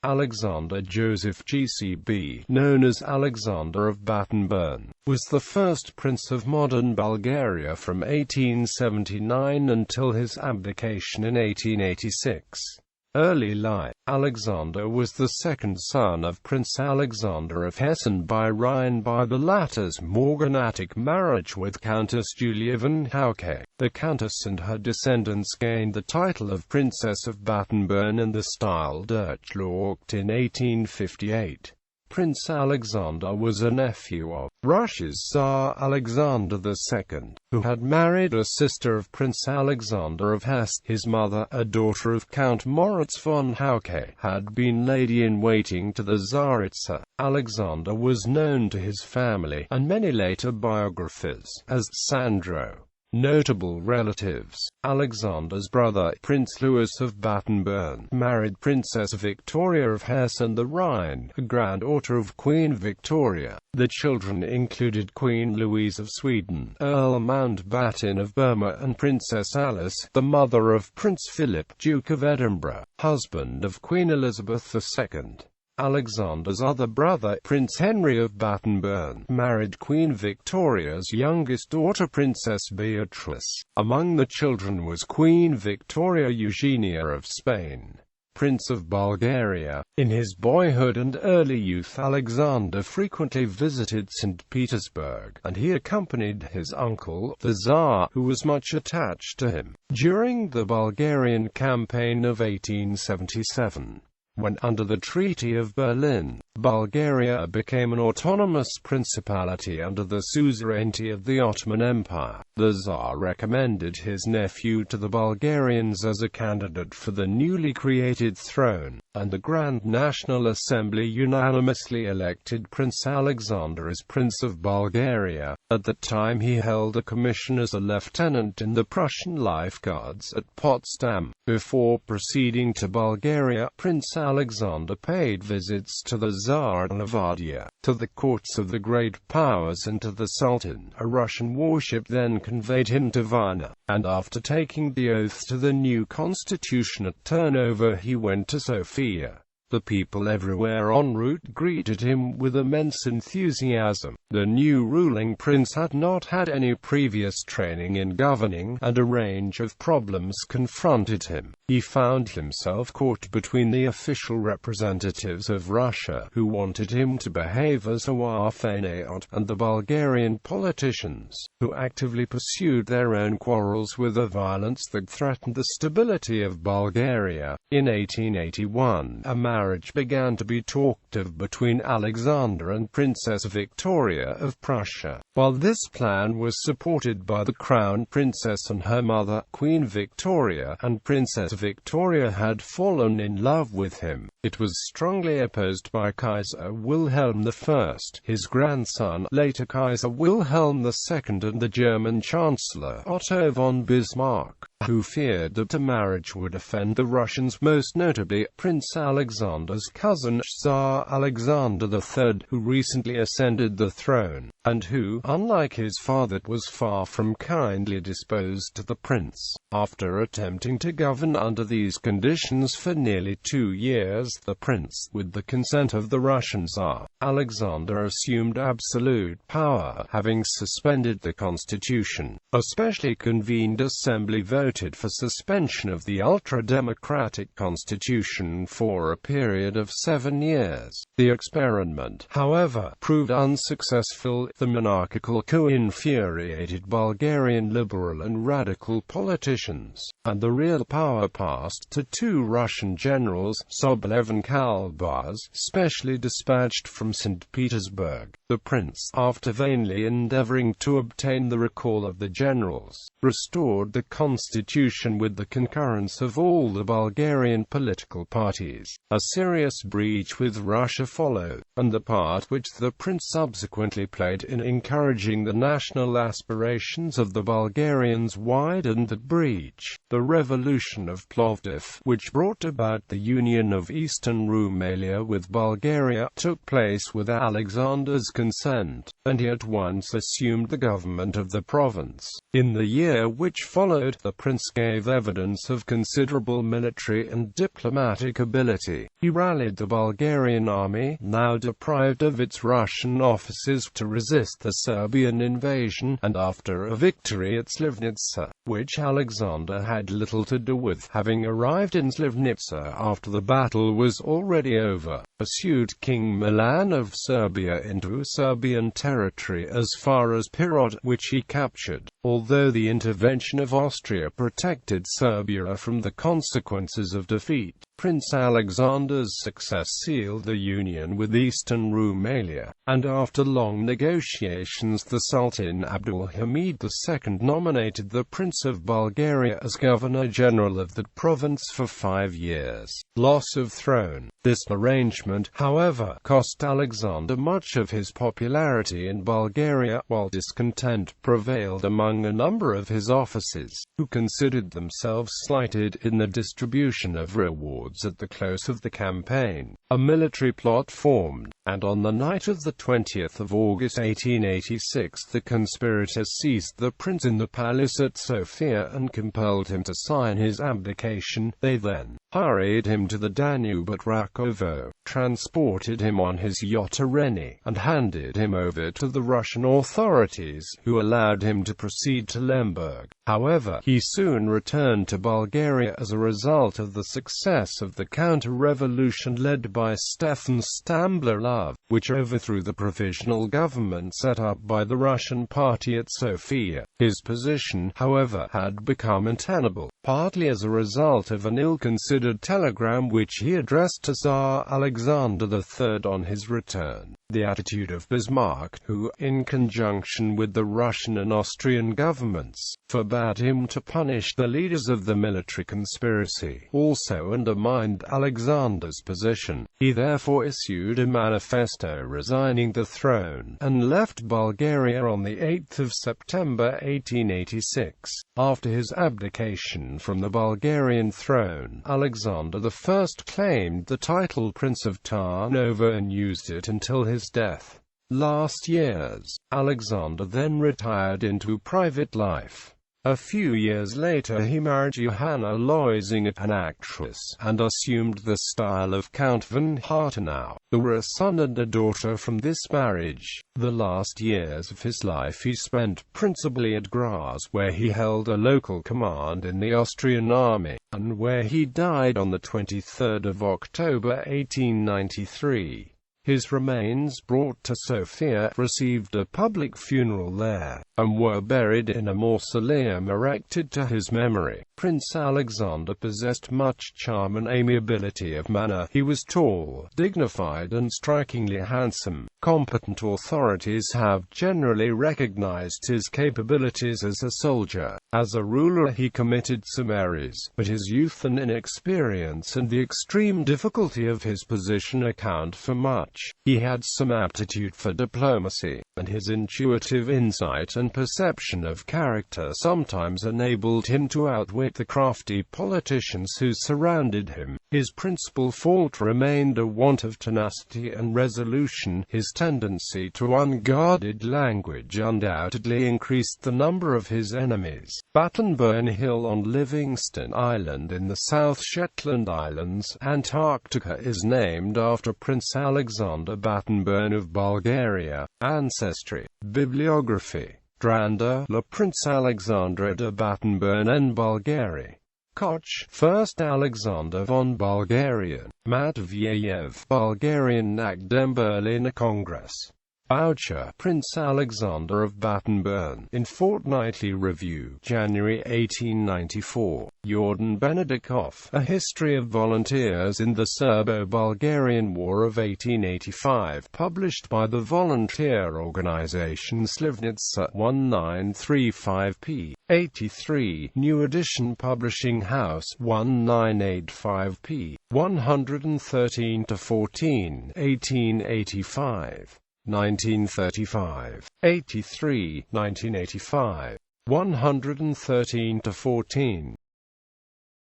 Alexander Joseph GCB, known as Alexander of Battenberg, was the first prince of modern Bulgaria from 1879 until his abdication in 1886. Early life. Alexander was the second son of Prince Alexander of Hessen by Rhine by the latter's morganatic marriage with Countess Julia von Hauke. The Countess and her descendants gained the title of Princess of Battenberg and the style Durchlaucht in 1858. Prince Alexander was a nephew of Russia's Tsar Alexander II, who had married a sister of Prince Alexander of Hesse. His mother, a daughter of Count Moritz von Hauke, had been lady-in-waiting to the Tsaritsa. Alexander was known to his family, and many later biographers, as Sandro. Notable relatives: Alexander's brother, Prince Louis of Battenberg, married Princess Victoria of Hesse and the Rhine, a granddaughter of Queen Victoria. The children included Queen Louise of Sweden, Earl Mountbatten of Burma, and Princess Alice, the mother of Prince Philip, Duke of Edinburgh, husband of Queen Elizabeth II. Alexander's other brother, Prince Henry of Battenberg, married Queen Victoria's youngest daughter, Princess Beatrice. Among the children was Queen Victoria Eugenia of Spain, Prince of Bulgaria. In his boyhood and early youth, Alexander frequently visited St. Petersburg, and he accompanied his uncle, the Tsar, who was much attached to him. During the Bulgarian campaign of 1877, when under the Treaty of Berlin, Bulgaria became an autonomous principality under the suzerainty of the Ottoman Empire, the Tsar recommended his nephew to the Bulgarians as a candidate for the newly created throne, and the Grand National Assembly unanimously elected Prince Alexander as Prince of Bulgaria. At the time he held a commission as a lieutenant in the Prussian Life Guards at Potsdam. Before proceeding to Bulgaria, Prince Alexander paid visits to the Tsar in Lavadia, to the courts of the great powers and to the Sultan. A Russian warship then conveyed him to Vienna, and after taking the oath to the new constitution at Turnover he went to Sofia. The people everywhere en route greeted him with immense enthusiasm. The new ruling prince had not had any previous training in governing, and a range of problems confronted him. He found himself caught between the official representatives of Russia, who wanted him to behave as a war-fainéant, and the Bulgarian politicians, who actively pursued their own quarrels with a violence that threatened the stability of Bulgaria. In 1881, a marriage began to be talked of between Alexander and Princess Victoria of Prussia. While this plan was supported by the Crown Princess and her mother, Queen Victoria, and Princess Victoria had fallen in love with him, it was strongly opposed by Kaiser Wilhelm I, his grandson, later Kaiser Wilhelm II, and the German Chancellor Otto von Bismarck, who feared that a marriage would offend the Russians, most notably Prince Alexander's cousin Tsar Alexander III, who recently ascended the throne, and who, unlike his father, was far from kindly disposed to the prince. After attempting to govern under these conditions for nearly 2 years, the prince, with the consent of the Russian Tsar, Alexander assumed absolute power, having suspended the constitution. A specially convened assembly voted for suspension of the ultra-democratic constitution for a period of 7 years. The experiment, however, proved unsuccessful. The monarchical coup infuriated Bulgarian liberal and radical politicians, and the real power passed to 2 Russian generals, Sobolev and Kalbaz, specially dispatched from St. Petersburg. The prince, after vainly endeavoring to obtain the recall of the generals, restored the constitution with the concurrence of all the Bulgarian political parties. A serious breach with Russia followed, and the part which the prince subsequently played in encouraging the national aspirations of the Bulgarians widened that breach. The Revolution of Plovdiv, which brought about the union of Eastern Rumelia with Bulgaria, took place with Alexander's consent, and he at once assumed the government of the province. In the year which followed, the prince prince gave evidence of considerable military and diplomatic ability. He rallied the Bulgarian army, now deprived of its Russian officers, to resist the Serbian invasion, and after a victory at Slivnica, which Alexander had little to do with, having arrived in Slivnica after the battle was already over, pursued King Milan of Serbia into Serbian territory as far as Pirot, which he captured. Although the intervention of Austria protected Serbia from the consequences of defeat, Prince Alexander's success sealed the union with Eastern Rumelia, and after long negotiations the Sultan Abdulhamid II nominated the Prince of Bulgaria as Governor-General of that province for 5 years. Loss of throne. This arrangement, however, cost Alexander much of his popularity in Bulgaria, while discontent prevailed among a number of his officers, who considered themselves slighted in the distribution of rewards at the close of the campaign. A military plot formed, and on the night of the 20th of August 1886 the conspirators seized the prince in the palace at Sofia and compelled him to sign his abdication. They then hurried him to the Danube at Rakovo, transported him on his yacht Reni, and handed him over to the Russian authorities, who allowed him to proceed to Lemberg. However, he soon returned to Bulgaria as a result of the success of the counter-revolution led by Stefan Stambler, which overthrew the provisional government set up by the Russian party at Sofia. His position, however, had become untenable, partly as a result of an ill-considered telegram which he addressed to Tsar Alexander III on his return. The attitude of Bismarck, who, in conjunction with the Russian and Austrian governments, forbade him to punish the leaders of the military conspiracy, also undermined Alexander's position. He therefore issued a manifesto resigning the throne, and left Bulgaria on the 8th of September 1886. After his abdication from the Bulgarian throne, Alexander I claimed the title Prince of Tarnova and used it until his death. Last years, Alexander then retired into private life. A few years later he married Johanna Loisinger, an actress, and assumed the style of Count von Hartenau. There were a son and a daughter from this marriage. The last years of his life he spent principally at Graz, where he held a local command in the Austrian army, and where he died on the 23rd of October 1893. His remains, brought to Sofia, received a public funeral there, and were buried in a mausoleum erected to his memory. Prince Alexander possessed much charm and amiability of manner. He was tall, dignified and strikingly handsome. Competent authorities have generally recognized his capabilities as a soldier. As a ruler he committed some errors, but his youth and inexperience and the extreme difficulty of his position account for much. He had some aptitude for diplomacy, and his intuitive insight and perception of character sometimes enabled him to outwit the crafty politicians who surrounded him. His principal fault remained a want of tenacity and resolution. His tendency to unguarded language undoubtedly increased the number of his enemies. Battenberg Hill on Livingston Island in the South Shetland Islands, Antarctica, is named after Prince Alexander Battenberg of Bulgaria. Ancestry. Bibliography. Dranda, Le Prince Alexandre de Battenberg en Bulgarie. Koch, First Alexander von Bulgarian. Matveyev, Bulgarian Nakdem Berliner Congress. Boucher, Prince Alexander of Battenberg, in Fortnightly Review, January 1894. Jordan Benedikov, A History of Volunteers in the Serbo-Bulgarian War of 1885, published by the Volunteer Organization Slivnica, 1935p. 83, New Edition Publishing House, 1985p. 113-14, 1885. 1935. 83, 1985. 113-14.